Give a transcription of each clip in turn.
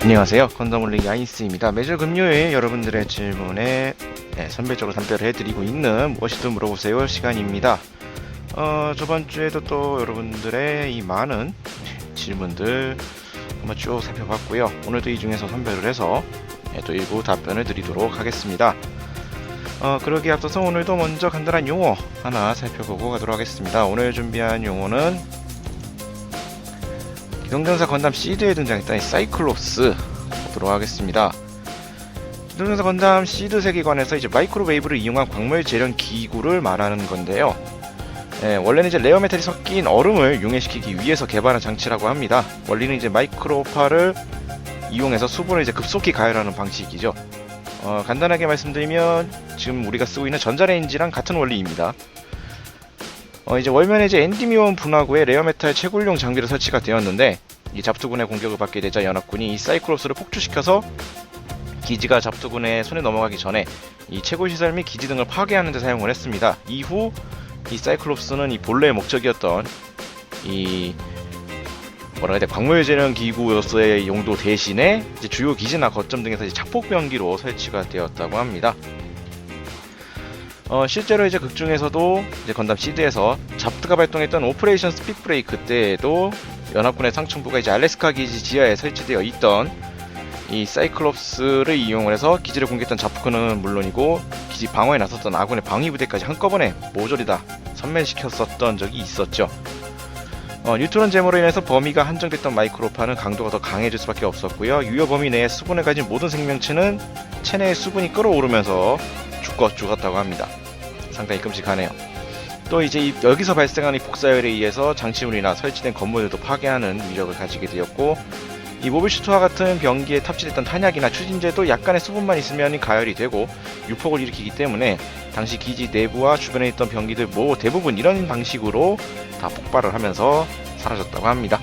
안녕하세요. 건담올리 야인스입니다. 매주 금요일 여러분들의 질문에 선별적으로 답변을 해드리고 있는 무엇이든 물어보세요 시간입니다. 저번주에도 또 여러분들의 이 많은 질문들 한번 쭉 살펴봤고요. 오늘도 이 중에서 선별을 해서 또 일부 답변을 드리도록 하겠습니다. 그러기에 앞서서 오늘도 먼저 간단한 용어 하나 살펴보고 가도록 하겠습니다. 오늘 준비한 용어는 기동전사 건담 시드에 등장했던 이 사이클롭스 보도록 하겠습니다. 기동전사 건담 시드 세계관에서 이제 마이크로웨이브를 이용한 광물 재련 기구를 말하는 건데요. 원래는 이제 레어 메탈이 섞인 얼음을 융해시키기 위해서 개발한 장치라고 합니다. 원리는 이제 마이크로파를 이용해서 수분을 이제 급속히 가열하는 방식이죠. 간단하게 말씀드리면 지금 우리가 쓰고 있는 전자레인지랑 같은 원리입니다. 이제 월면에 이제 엔디미온 분화구에 레어메탈 채굴용 장비로 설치가 되었는데 이 잡투군의 공격을 받게 되자 연합군이 이 사이클롭스를 폭주시켜서 기지가 잡투군의 손에 넘어가기 전에 이 채굴 시설 및 기지 등을 파괴하는 데 사용을 했습니다. 이후 이 사이클롭스는 이 본래의 목적이었던 이 광물 재련 기구로서의 용도 대신에 이제 주요 기지나 거점 등에서 이제 자폭 병기로 설치가 되었다고 합니다. 실제로 이제 극 중에서도 이제 건담 시드에서 잡트가 발동했던 오퍼레이션 스핏 브레이크 때에도 연합군의 상층부가 이제 알래스카 기지 지하에 설치되어 있던 이 사이클롭스를 이용을 해서 기지를 공격했던 자프크는 물론이고 기지 방어에 나섰던 아군의 방위 부대까지 한꺼번에 모조리 다 섬멸시켰었던 적이 있었죠. 뉴트론 제모로 인해서 범위가 한정됐던 마이크로파는 강도가 더 강해질 수밖에 없었고요. 유효 범위 내에 수분을 가진 모든 생명체는 체내의 수분이 끓어오르면서 죽었다고 합니다. 상당히 끔찍하네요. 또 이제 여기서 발생하는 폭사열에 의해서 장치물이나 설치된 건물들도 파괴하는 위력을 가지게 되었고, 이 모빌슈트와 같은 병기에 탑재됐던 탄약이나 추진제도 약간의 수분만 있으면 가열이 되고 유폭을 일으키기 때문에 당시 기지 내부와 주변에 있던 병기들 대부분 이런 방식으로 다 폭발을 하면서 사라졌다고 합니다.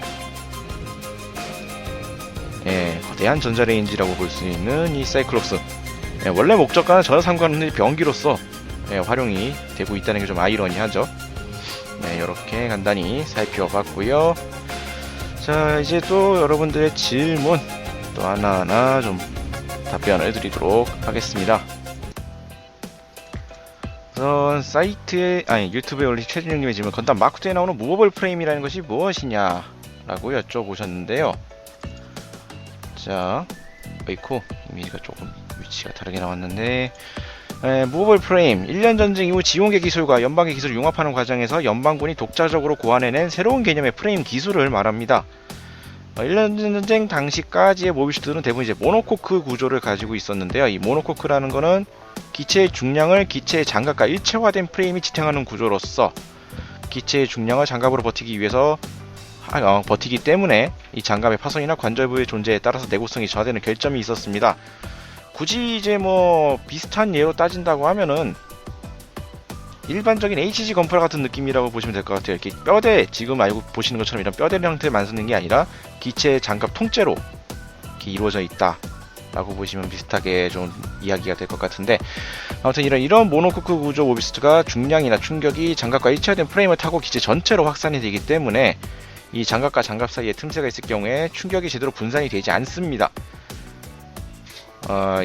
거대한 전자레인지라고 볼 수 있는 이 사이클롭스, 원래 목적과는 전혀 상관없는 병기로서 활용이 되고 있다는 게 좀 아이러니하죠. 이렇게 간단히 살펴봤고요. 자, 이제 또 여러분들의 질문 또 하나하나 좀 답변을 드리도록 하겠습니다. 유튜브에 올린 최준영님의 질문, 건담 마크2에 나오는 무버블 프레임이라는 것이 무엇이냐 라고 여쭤보셨는데요. 자, 이미지가 조금 위치가 다르게 나왔는데, 무버블 프레임, 1년 전쟁 이후 지원계 기술과 연방계 기술을 융합하는 과정에서 연방군이 독자적으로 고안해낸 새로운 개념의 프레임 기술을 말합니다. 1년 전쟁 당시까지의 모빌슈트들은 대부분 이제 모노코크 구조를 가지고 있었는데요. 이 모노코크라는 거는 기체의 중량을 기체의 장갑과 일체화된 프레임이 지탱하는 구조로서 기체의 중량을 장갑으로 버티기 때문에 이 장갑의 파손이나 관절 부위의 존재에 따라서 내구성이 저하되는 결점이 있었습니다. 굳이 이제 비슷한 예로 따진다고 하면은 일반적인 HG 건프라 같은 느낌이라고 보시면 될 것 같아요. 이렇게 뼈대, 지금 알고 보시는 것처럼 이런 뼈대 형태를 만드는 게 아니라 기체의 장갑 통째로 이렇게 이루어져 있다 라고 보시면 비슷하게 좀 이야기가 될 것 같은데, 아무튼 이런 모노코크 구조 모빌슈트가 중량이나 충격이 장갑과 일체화된 프레임을 타고 기체 전체로 확산이 되기 때문에 이 장갑과 장갑 사이에 틈새가 있을 경우에 충격이 제대로 분산이 되지 않습니다.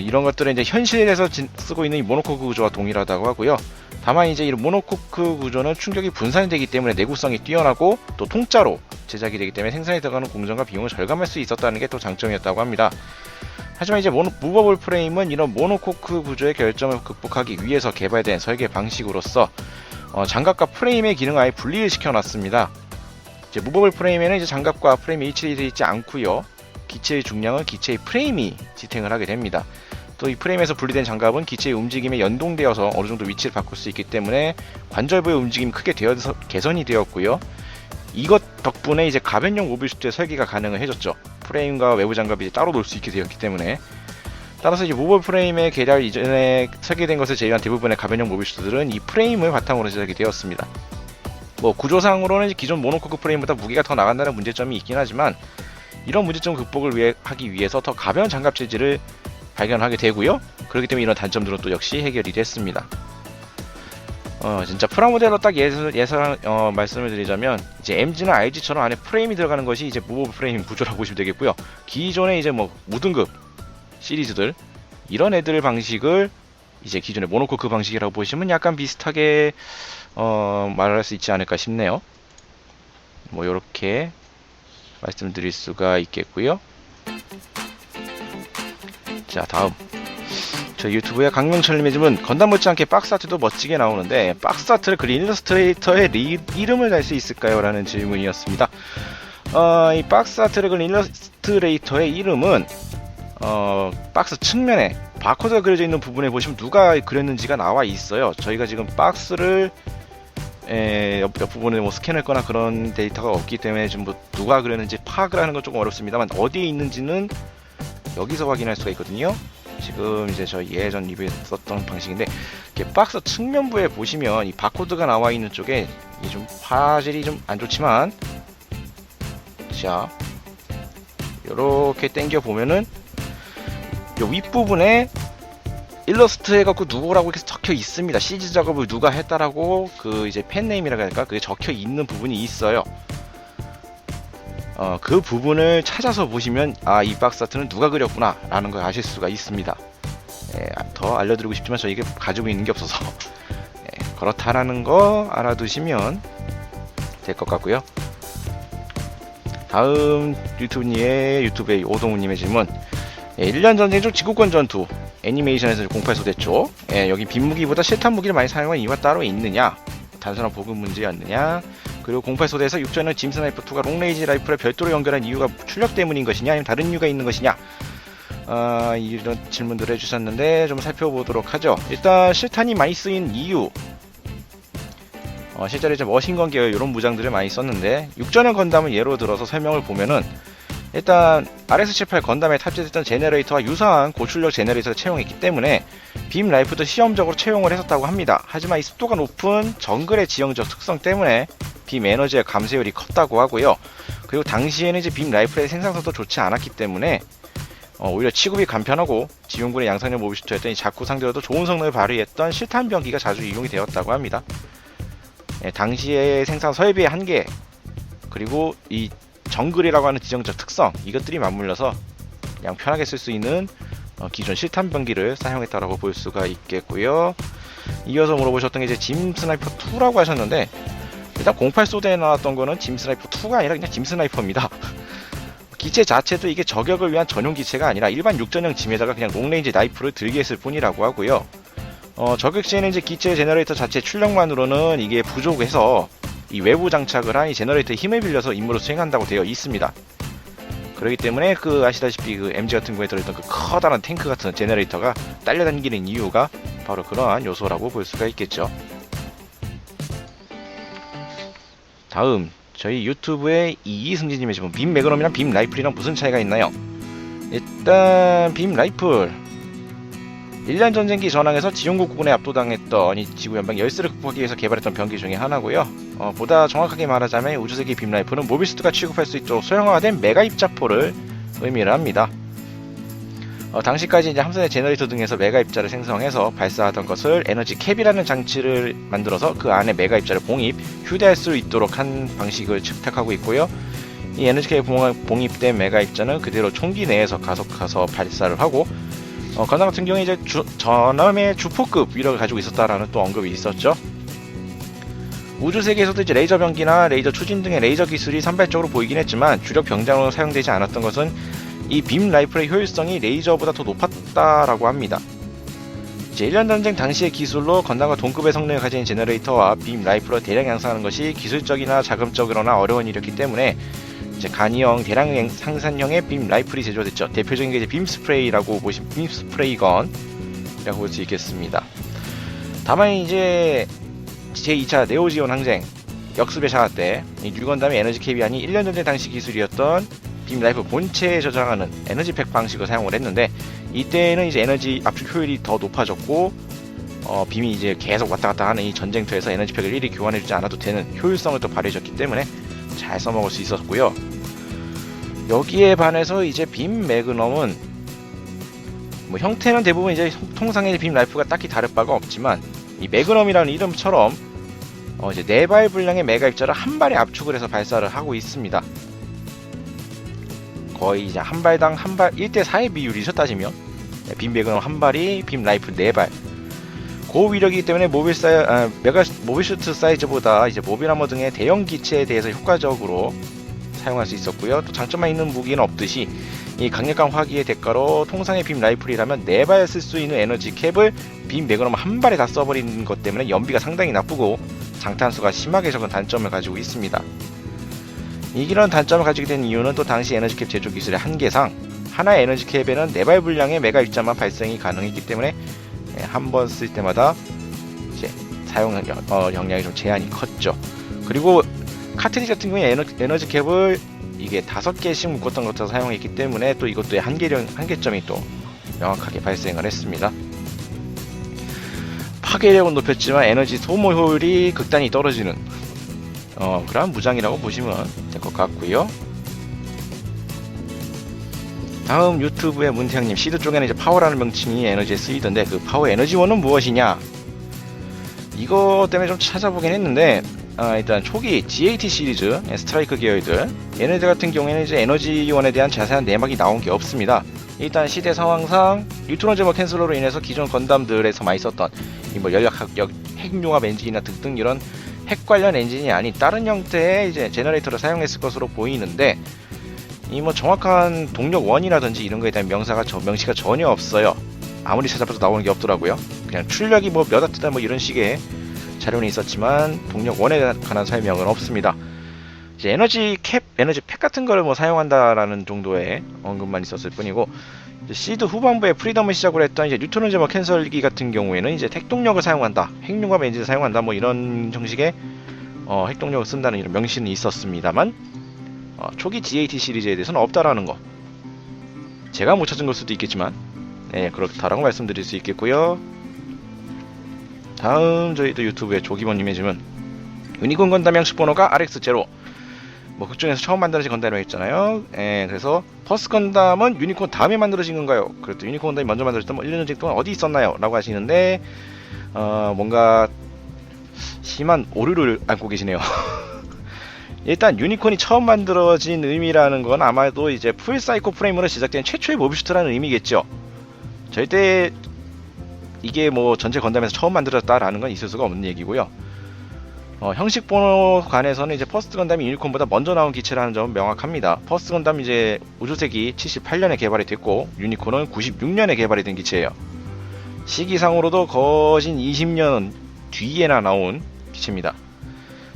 이런 것들은 이제 현실에서 쓰고 있는 이 모노코크 구조와 동일하다고 하고요. 다만 이제 이 모노코크 구조는 충격이 분산이 되기 때문에 내구성이 뛰어나고 또 통짜로 제작이 되기 때문에 생산에 들어가는 공정과 비용을 절감할 수 있었다는 게 또 장점이었다고 합니다. 하지만 이제 무버블 프레임은 이런 모노코크 구조의 결점을 극복하기 위해서 개발된 설계 방식으로서 장갑과 프레임의 기능을 아예 분리를 시켜놨습니다. 이제 무버블 프레임에는 이제 장갑과 프레임이 일치되어 있지 않고요. 기체의 중량은 기체의 프레임이 지탱을 하게 됩니다. 또 이 프레임에서 분리된 장갑은 기체의 움직임에 연동되어서 어느 정도 위치를 바꿀 수 있기 때문에 관절부의 움직임이 크게 개선이 되었고요. 이것 덕분에 이제 가변형 모빌슈트의 설계가 가능을 해졌죠. 프레임과 외부 장갑이 따로 놓을 수 있게 되었기 때문에. 따라서 이제 무버블 프레임의 개량 이전에 설계된 것을 제외한 대부분의 가변형 모빌슈트들은 이 프레임을 바탕으로 제작이 되었습니다. 구조상으로는 기존 모노코크 프레임보다 무게가 더 나간다는 문제점이 있긴 하지만 이런 문제점 극복을 하기 위해서 더 가벼운 장갑 재질을 발견하게 되고요. 그렇기 때문에 이런 단점들은 또 역시 해결이 됐습니다. 진짜 프라모델로 딱 말씀을 드리자면 이제 MG나 IG처럼 안에 프레임이 들어가는 것이 이제 무브 프레임 구조라고 보시면 되겠고요. 기존의 이제 뭐 무등급 시리즈들 이런 애들 방식을 이제 기존의 모노코크 방식이라고 보시면 약간 비슷하게 말할 수 있지 않을까 싶네요. 뭐 요렇게 말씀드릴 수가 있겠고요. 자, 다음 저 유튜브에 강명철님의 질문. 건담 못지않게 박스아트도 멋지게 나오는데 박스아트를 그린 일러스트레이터의 이름을 달 수 있을까요? 라는 질문이었습니다. 이 박스아트를 그린 일러스트레이터의 이름은 박스 측면에 바코드가 그려져 있는 부분에 보시면 누가 그렸는지가 나와 있어요. 저희가 지금 박스를 옆부분에 뭐 스캔했거나 그런 데이터가 없기 때문에 지금 뭐 누가 그렸는지 파악을 하는 건 조금 어렵습니다만 어디에 있는지는 여기서 확인할 수가 있거든요. 지금 이제 저희 예전 리뷰에 썼던 방식인데 이렇게 박스 측면부에 보시면 이 바코드가 나와 있는 쪽에 이게 좀 화질이 좀 안 좋지만 자 요렇게 당겨 보면은 요 윗부분에 일러스트 해갖고 누구라고 이렇게 적혀 있습니다. CG 작업을 누가 했다라고 그 이제 펜네임이라고 할까 그게 적혀 있는 부분이 있어요. 그 부분을 찾아서 보시면 이 박스 아트는 누가 그렸구나 라는 걸 아실 수가 있습니다. 더 알려드리고 싶지만 저희가 가지고 있는 게 없어서 그렇다라는 거 알아두시면 될 것 같고요. 다음 유튜브의 오동우님의 질문. 1년 전쟁 중 지구권 전투 애니메이션에서 08 소대쪽 여기 빈무기보다 실탄 무기를 많이 사용한 이유가 따로 있느냐, 단순한 보급 문제였느냐, 그리고 08 소대에서 6전의 짐 스나이퍼2가 롱레이지 라이플을 별도로 연결한 이유가 출력 때문인 것이냐 아니면 다른 이유가 있는 것이냐, 이런 질문들을 해주셨는데 좀 살펴보도록 하죠. 일단 실탄이 많이 쓰인 이유, 실제로 이제 머신건 계열 이런 무장들을 많이 썼는데 6전의 건담을 예로 들어서 설명을 보면은 일단 RX-78 건담에 탑재됐던 제너레이터와 유사한 고출력 제너레이터를 채용했기 때문에 빔 라이프도 시험적으로 채용을 했었다고 합니다. 하지만 이 습도가 높은 정글의 지형적 특성 때문에 빔 에너지의 감소율이 컸다고 하고요. 그리고 당시에는 이제 빔 라이플의 생산성도 좋지 않았기 때문에 오히려 취급이 간편하고 지용군의 양산형 모비슈터였던 이 자쿠 상대로도 좋은 성능을 발휘했던 실탄 병기가 자주 이용이 되었다고 합니다. 당시의 생산 설비의 한계 그리고 이 정글이라고 하는 지정적 특성 이것들이 맞물려서 그냥 편하게 쓸 수 있는 기존 실탄 병기를 사용했다라고 볼 수가 있겠고요. 이어서 물어보셨던 게 이제 짐 스나이퍼 2라고 하셨는데 일단 08 소대에 나왔던 거는 짐 스나이퍼 2가 아니라 그냥 짐 스나이퍼입니다. 기체 자체도 이게 저격을 위한 전용 기체가 아니라 일반 6전형 짐에다가 그냥 롱레인지 라이프를 들게 했을 뿐이라고 하고요. 저격 시에는 이제 기체 제너레이터 자체 출력만으로는 이게 부족해서 이 외부 장착을 한 이 제너레이터의 힘을 빌려서 임무를 수행한다고 되어 있습니다. 그렇기 때문에 아시다시피 MG 같은 경우에 들어있던 커다란 탱크 같은 제너레이터가 딸려다니는 이유가 바로 그러한 요소라고 볼 수가 있겠죠. 다음 저희 유튜브의 이승진님의 질문. 빔 매그넘이랑 빔 라이플이랑 무슨 차이가 있나요? 일단 빔 라이플 1년 전쟁기 전황에서 지용국군에 압도당했던 이 지구연방 열세를 극복하기 위해서 개발했던 병기 중에 하나고요. 보다 정확하게 말하자면 우주세기 빔 라이플은 모비스트가 취급할 수 있도록 소형화된 메가 입자포를 의미를 합니다. 당시까지 이제 함선의 제너레이터 등에서 메가 입자를 생성해서 발사하던 것을 에너지 캡이라는 장치를 만들어서 그 안에 메가 입자를 봉입, 휴대할 수 있도록 한 방식을 채택하고 있고요. 이 에너지 캡에 봉입된 메가 입자는 그대로 총기 내에서 가속해서 발사를 하고 건담 같은 경우에 이제 전함의 주포급 위력을 가지고 있었다라는 또 언급이 있었죠. 우주 세계에서도 이제 레이저 병기나 레이저 추진 등의 레이저 기술이 산발적으로 보이긴 했지만 주력 병장으로 사용되지 않았던 것은 이 빔 라이플의 효율성이 레이저보다 더 높았다라고 합니다. 이제 1년 전쟁 당시의 기술로 건담과 동급의 성능을 가진 제너레이터와 빔 라이플을 대량 양산하는 것이 기술적이나 자금적으로나 어려운 일이었기 때문에 이제 간이형 대량 상산형의 빔 라이플이 제조됐죠. 대표적인 게 이제 빔 스프레이라고 보시면 빔 스프레이건이라고 볼 수 있겠습니다. 다만 이제 제2차 네오지온 항쟁 역습의 샤아 때 이 뉴건담의 에너지 캡이 1년 전쟁 당시 기술이었던 빔 라이플 본체에 저장하는 에너지 팩 방식을 사용을 했는데 이때는 이제 에너지 압축 효율이 더 높아졌고 빔이 이제 계속 왔다 갔다 하는 이 전쟁터에서 에너지 팩을 일일이 교환해주지 않아도 되는 효율성을 또 발휘해줬기 때문에 잘 써먹을 수 있었고요. 여기에 반해서 이제 빔 매그넘은 뭐 형태는 대부분 이제 통상의 빔 라이프가 딱히 다를 바가 없지만 이 매그넘이라는 이름처럼 이제 4발 분량의 메가 입자를 한 발에 압축을 해서 발사를 하고 있습니다. 거의 이제 한 발당 한 발 1대4의 비율이죠, 따지면. 빔 매그넘 한 발이 빔 라이플 4발. 고위력이기 때문에 모빌 슈트 사이즈보다 이제 모빌 아머 등의 대형 기체에 대해서 효과적으로 사용할 수 있었고요. 또 장점만 있는 무기는 없듯이 이 강력한 화기의 대가로 통상의 빔 라이플이라면 4발 쓸 수 있는 에너지 캡을 빔 매그넘 한 발에 다 써버리는 것 때문에 연비가 상당히 나쁘고 장탄수가 심하게 적은 단점을 가지고 있습니다. 이런 단점을 가지게 된 이유는 또 당시 에너지 캡 제조 기술의 한계상 하나의 에너지 캡에는 4발 분량의 메가 입자만 발생이 가능했기 때문에 한 번 쓸 때마다 이제 사용 용량이 좀 제한이 컸죠. 그리고 카트리지 같은 경우에 에너지 캡을 이게 5개씩 묶었던 것처럼 사용했기 때문에 또 이것도의 한계점이 또 명확하게 발생을 했습니다. 파괴력은 높였지만 에너지 소모 효율이 극단히 떨어지는 그런 무장이라고 보시면 될 것 같고요. 다음 유튜브의 문태형님, 시드 쪽에는 이제 파워라는 명칭이 에너지에 쓰이던데 그 파워 에너지원은 무엇이냐? 이거 때문에 좀 찾아보긴 했는데 일단 초기 GAT 시리즈 스트라이크 계열들 얘네들 같은 경우에는 이제 에너지원에 대한 자세한 내막이 나온 게 없습니다. 일단 시대 상황상 뉴트론 제머 캔슬러로 인해서 기존 건담들에서 많이 썼던 뭐 연락학력, 핵융합 엔진이나 등등 이런 핵 관련 엔진이 아닌 다른 형태의 이제 제너레이터를 사용했을 것으로 보이는데 이 뭐 정확한 동력원이라든지 이런 거에 대한 명시가 전혀 없어요. 아무리 찾아봐도 나오는 게 없더라고요. 그냥 출력이 뭐 몇 와트다 뭐 이런 식의 자료는 있었지만 동력원에 관한 설명은 없습니다. 이제 에너지 팩 같은 거를 뭐 사용한다라는 정도의 언급만 있었을 뿐이고, 이제 시드 후반부에 프리덤을 시작으로 했던 이제 뉴트론 제머 캔슬기 같은 경우에는 이제 핵동력을 사용한다, 핵융합 엔진을 사용한다 뭐 이런 형식의 핵동력을 쓴다는 이런 명시는 있었습니다만 초기 GAT 시리즈에 대해서는 없다라는 거, 제가 못 찾은 걸 수도 있겠지만 그렇다라고 말씀드릴 수 있겠고요. 다음 저희도 유튜브에 조기범님의 질문, 유니콘 건담 형식 번호가 RX0, 뭐 극중에서 처음 만들어진 건담이라고 했잖아요. 그래서 퍼스트 건담은 유니콘 다음에 만들어진 건가요? 그래도 유니콘 건담이 먼저 만들어졌던 뭐 1년 동안 어디 있었나요? 라고 하시는데 뭔가 심한 오류를 안고 계시네요. 일단 유니콘이 처음 만들어진 의미라는 건 아마도 이제 풀 사이코 프레임으로 제작된 최초의 모비슈트라는 의미겠죠. 절대 이게 뭐 전체 건담에서 처음 만들어졌다라는 건 있을 수가 없는 얘기고요. 형식 번호 관해서는 이제 퍼스트 건담이 유니콘보다 먼저 나온 기체라는 점은 명확합니다. 퍼스트 건담 이제 우주세기 78년에 개발이 됐고 유니콘은 96년에 개발이 된 기체예요. 시기상으로도 거진 20년 뒤에나 나온 기체입니다.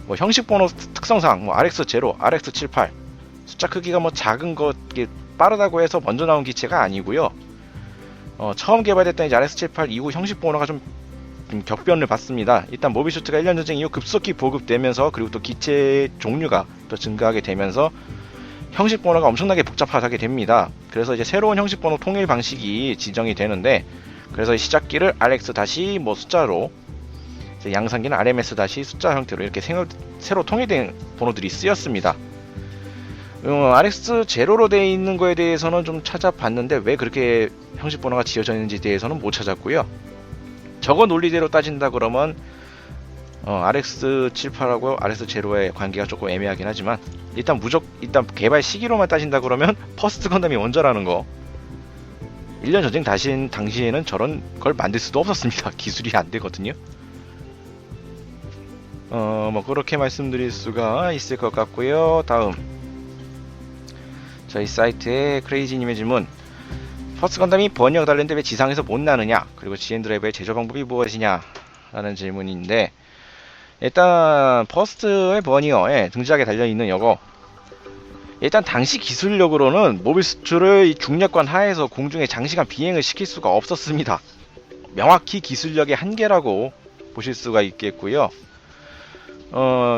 뭐 형식 번호 특성상 뭐 RX0, RX78 숫자 크기가 뭐 작은 것 빠르다고 해서 먼저 나온 기체가 아니고요. 처음 개발됐던 이제 RX78 이후 형식 번호가 좀 격변을 받습니다. 일단 모비슈트가 1년 전쟁 이후 급속히 보급되면서 그리고 또 기체 종류가 또 증가하게 되면서 형식 번호가 엄청나게 복잡하게 됩니다. 그래서 이제 새로운 형식 번호 통일 방식이 지정이 되는데, 그래서 시작기를 RX 다시 뭐 숫자로, 양산기는 RMS 다시 숫자 형태로 이렇게 새로 통일된 번호들이 쓰였습니다. RX 제로로 되어 있는 거에 대해서는 좀 찾아봤는데 왜 그렇게 형식 번호가 지어져 있는지에 대해서는 못 찾았고요. 저거 논리대로 따진다 그러면 RX78하고 RX0의 관계가 조금 애매하긴 하지만 일단 개발 시기로만 따진다 그러면 퍼스트 건담이 먼저라는 거, 1년 전쟁 당시에는 저런 걸 만들 수도 없었습니다. 기술이 안 되거든요. 뭐 그렇게 말씀드릴 수가 있을 것 같고요. 다음 저희 사이트에 크레이지님의 질문, 퍼스트 건담이 버니어가 달렸는데 왜 지상에서 못 나느냐, 그리고 GN 드라이버의 제조 방법이 무엇이냐 라는 질문인데, 일단 퍼스트의 버니어에 등지하게 달려있는 여거, 일단 당시 기술력으로는 모비스트를 중력관 하에서 공중에 장시간 비행을 시킬 수가 없었습니다. 명확히 기술력의 한계라고 보실 수가 있겠고요.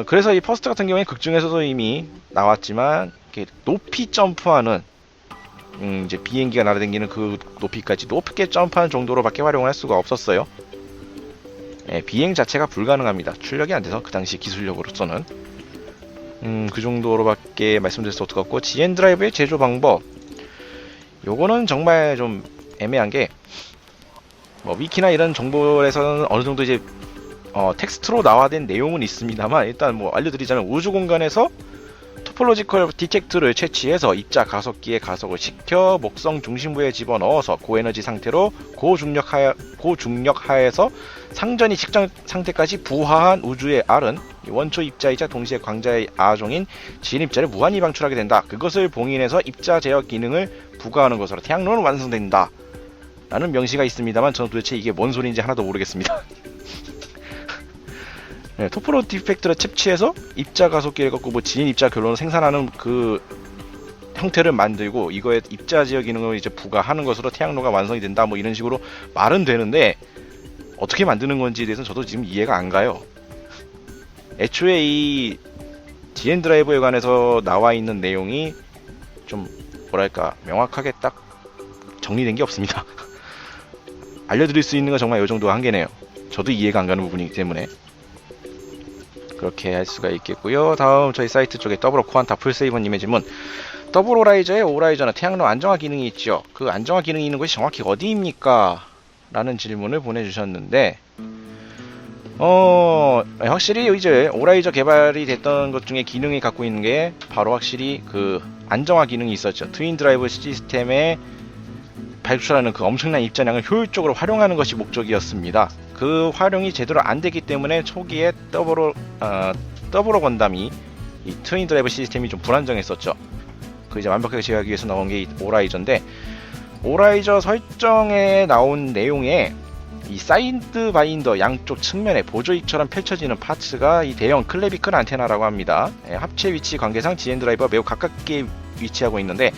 그래서 이 퍼스트 같은 경우에 극중에서도 이미 나왔지만 이렇게 높이 점프하는 이제 비행기가 날아다니는 그 높이까지 높게 점프하는 정도로밖에 활용할 수가 없었어요. 비행 자체가 불가능합니다. 출력이 안 돼서 그 당시 기술력으로서는 그 정도로밖에 말씀드릴 수 없었고, GN 드라이브의 제조 방법, 요거는 정말 좀 애매한 게, 뭐 위키나 이런 정보에서는 어느 정도 이제 텍스트로 나와된 내용은 있습니다만, 일단 뭐 알려드리자면, 우주 공간에서 토폴로지컬 디텍트를 채취해서 입자 가속기에 가속을 시켜 목성 중심부에 집어넣어서 고에너지 상태로 고중력 하에서 상전이 직전 상태까지 부하한 우주의 R은 원초 입자이자 동시에 광자의 아종인 진입자를 무한히 방출하게 된다. 그것을 봉인해서 입자 제어 기능을 부과하는 것으로 태양론은 완성된다. 라는 명시가 있습니다만, 저는 도대체 이게 뭔 소리인지 하나도 모르겠습니다. 네, 토포로 디펙트를 채취해서 입자 가속기를 갖고 뭐 지인 입자 결론을 생산하는 그 형태를 만들고, 이거에 입자 제어 기능을 이제 부과하는 것으로 태양로가 완성이 된다, 뭐 이런 식으로 말은 되는데, 어떻게 만드는 건지에 대해서는 저도 지금 이해가 안 가요. 애초에 이 DN 드라이버에 관해서 나와 있는 내용이 좀 뭐랄까 명확하게 딱 정리된 게 없습니다. 알려드릴 수 있는 건 정말 이 정도 한계네요. 저도 이해가 안 가는 부분이기 때문에 그렇게 할 수가 있겠고요. 다음 저희 사이트 쪽에 더블 코안타 풀세이버님의 질문. 더블 오라이저의 오라이저는 태양로 안정화 기능이 있죠. 그 안정화 기능이 있는 곳이 정확히 어디입니까? 라는 질문을 보내주셨는데, 확실히 이제 오라이저 개발이 됐던 것 중에 기능이 갖고 있는 게 바로 확실히 그 안정화 기능이 있었죠. 트윈 드라이브 시스템에 발출하는 그 엄청난 입자량을 효율적으로 활용하는 것이 목적이었습니다. 그 활용이 제대로 안 되기 때문에 초기에 더블 건담이 이 트윈 드라이브 시스템이 좀 불안정했었죠. 그 이제 완벽하게 제어하기 위해서 나온 게 이 오라이저인데, 오라이저 설정에 나온 내용에 이 사이드 바인더 양쪽 측면에 보조입처럼 펼쳐지는 파츠가 이 대형 클래비클 안테나라고 합니다. 합체 위치 관계상 GN 드라이버와 매우 가깝게 위치하고 있는데,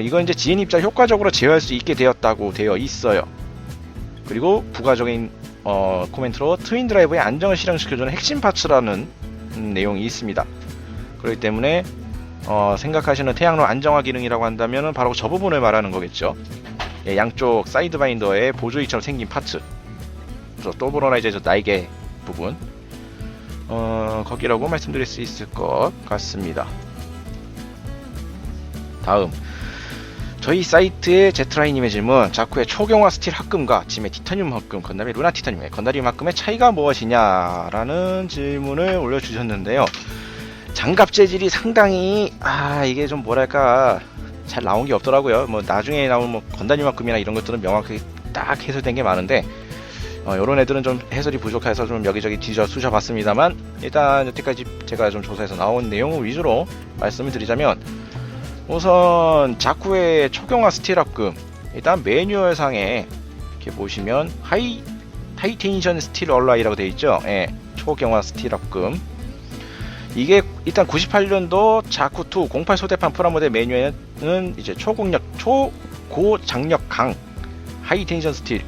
이건 이제 GN 입자 효과적으로 제어할 수 있게 되었다고 되어 있어요. 그리고 부가적인 코멘트로 트윈 드라이버의 안정을 실현시켜주는 핵심 파츠라는 내용이 있습니다. 그렇기 때문에 생각하시는 태양로 안정화 기능이라고 한다면 바로 저 부분을 말하는 거겠죠. 양쪽 사이드 바인더에 보조이처럼 생긴 파츠, 그래서 더블오라이저 날개 부분, 거기라고 말씀드릴 수 있을 것 같습니다. 다음 저희 사이트의 제트라이님의 질문. 자쿠의 초경화 스틸 합금과 짐의 티타늄 합금, 건담의 루나 티타늄의 건다리움 합금의 차이가 무엇이냐라는 질문을 올려주셨는데요. 장갑 재질이 상당히 이게 좀 뭐랄까 잘 나온 게 없더라고요. 뭐 나중에 나온 뭐 건다리움만큼이나 이런 것들은 명확하게 딱 해설된 게 많은데, 요런 애들은 좀 해설이 부족해서 좀 여기저기 뒤져 쑤셔 봤습니다만, 일단 여태까지 제가 좀 조사해서 나온 내용을 위주로 말씀을 드리자면, 우선 자쿠의 초경화 스틸 합금, 일단 매뉴얼상에 이렇게 보시면 하이텐션 스틸 얼라이라고 되어 있죠. 초경화 스틸 합금, 이게 일단 98년도 자쿠2 08 소대판 프라모델 매뉴얼은 이제 초고장력 강 하이텐션 스틸,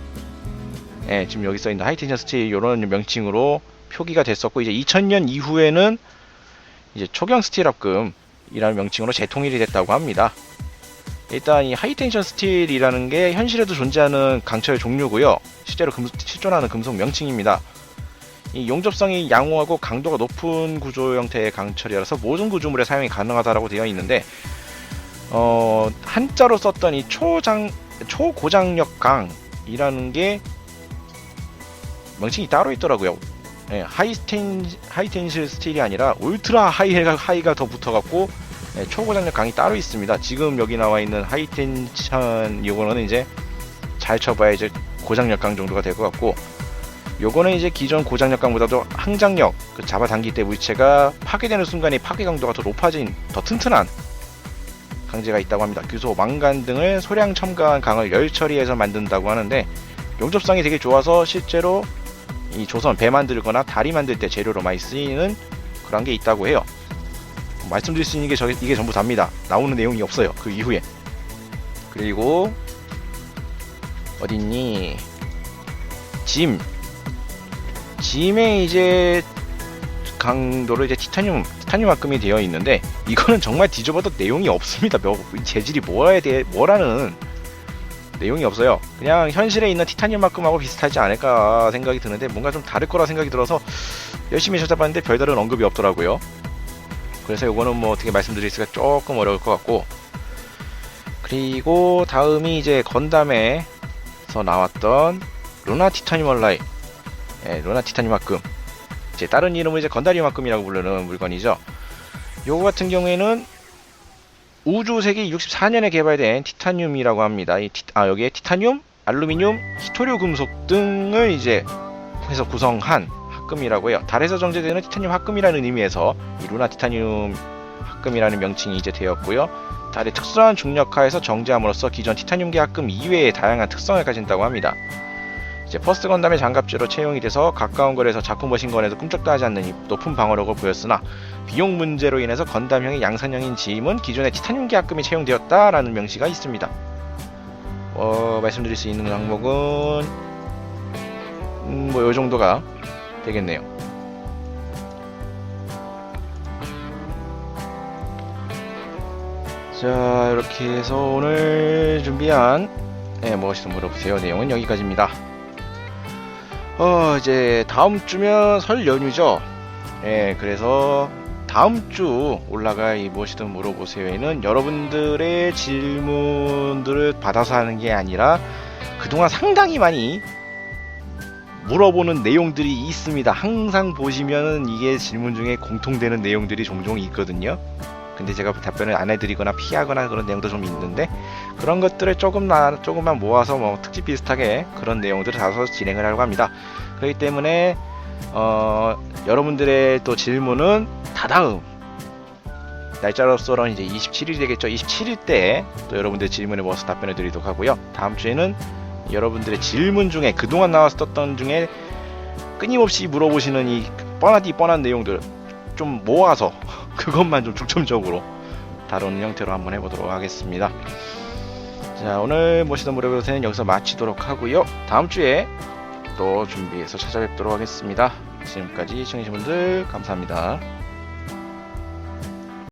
지금 여기 써있는 하이텐션 스틸 이런 명칭으로 표기가 됐었고, 이제 2000년 이후에는 이제 초경 스틸 합금이라는 명칭으로 재통일이 됐다고 합니다. 일단 이 하이텐션 스틸이라는 게 현실에도 존재하는 강철 종류고요. 실제로 실존하는 금속 명칭입니다. 이 용접성이 양호하고 강도가 높은 구조 형태의 강철이라서 모든 구조물에 사용이 가능하다고 되어 있는데, 한자로 썼던 이 초고장력 강이라는 게 명칭이 따로 있더라고요. 하이텐실 스틸이 아니라 울트라 하이가 더 붙어갖고 초고장력 강이 따로 있습니다. 지금 여기 나와 있는 하이텐션 이거는 이제 잘 쳐봐야 이제 고장력 강 정도가 될 것 같고, 요거는 이제 기존 고장력 강보다도 항장력, 그 잡아당길 때 물체가 파괴되는 순간에 파괴 강도가 더 높아진 더 튼튼한 강제가 있다고 합니다. 규소, 망간 등을 소량 첨가한 강을 열 처리해서 만든다고 하는데, 용접성이 되게 좋아서 실제로 이 조선 배 만들거나 다리 만들 때 재료로 많이 쓰이는 그런 게 있다고 해요. 말씀드릴 수 있는 게 이게 전부 답니다. 나오는 내용이 없어요, 그 이후에. 그리고 어딨니? 짐에 이제 강도를 이제 티타늄 합금이 되어 있는데, 이거는 정말 뒤져봐도 내용이 없습니다. 재질이 뭐라는 내용이 없어요. 그냥 현실에 있는 티타늄 합금하고 비슷하지 않을까 생각이 드는데, 뭔가 좀 다를 거라 생각이 들어서 열심히 찾아봤는데 별다른 언급이 없더라고요. 그래서 이거는 뭐 어떻게 말씀드리기가 조금 어려울 것 같고, 그리고 다음이 이제 건담에서 나왔던 루나 티타늄 얼라이. 예, 루나 티타늄 합금. 이제 다른 이름은 이제 건다리움 합금이라고 부르는 물건이죠. 요거 같은 경우에는 우주세기 64년에 개발된 티타늄이라고 합니다. 여기에 티타늄, 알루미늄, 히토류 금속 등을 이제 해서 구성한 합금이라고 해요. 달에서 정제되는 티타늄 합금이라는 의미에서 이 루나 티타늄 합금이라는 명칭이 이제 되었고요. 달의 특수한 중력하에서 정제함으로써 기존 티타늄계 합금 이외의 다양한 특성을 가진다고 합니다. 이제 퍼스트 건담의 장갑제로 채용이 돼서 가까운 거리에서 작품 머신건에도 꿈쩍도 하지 않는 높은 방어력을 보였으나 비용 문제로 인해서 건담형의 양산형인 지임은 기존의 티타늄계 합금이 채용되었다라는 명시가 있습니다. 말씀드릴 수 있는 항목은 뭐 요정도가 되겠네요. 자, 이렇게 해서 오늘 준비한 무엇이든 물어보세요 내용은 여기까지입니다. 이제 다음 주면 설 연휴죠. 그래서 다음 주 올라갈 이 무엇이든 물어보세요에는 여러분들의 질문들을 받아서 하는 게 아니라 그동안 상당히 많이 물어보는 내용들이 있습니다. 항상 보시면은 이게 질문 중에 공통되는 내용들이 종종 있거든요. 근데 제가 답변을 안 해드리거나 피하거나 그런 내용도 좀 있는데, 그런 것들을 조금만 모아서 뭐 특집 비슷하게 그런 내용들을 다뤄서 진행을 하려고 합니다. 그렇기 때문에 여러분들의 또 질문은 다다음 날짜로서는 이제 27일이 되겠죠. 27일 때 또 여러분들의 질문에 모아서 답변을 드리도록 하고요. 다음 주에는 여러분들의 질문 중에 그동안 나왔었던 중에 끊임없이 물어보시는 이 뻔한 내용들 좀 모아서 그것만 좀 중점적으로 다루는 형태로 한번 해보도록 하겠습니다. 자, 오늘 무엇이든 물어보세요는 여기서 마치도록 하고요. 다음 주에 또 준비해서 찾아뵙도록 하겠습니다. 지금까지 시청해주신 분들 감사합니다.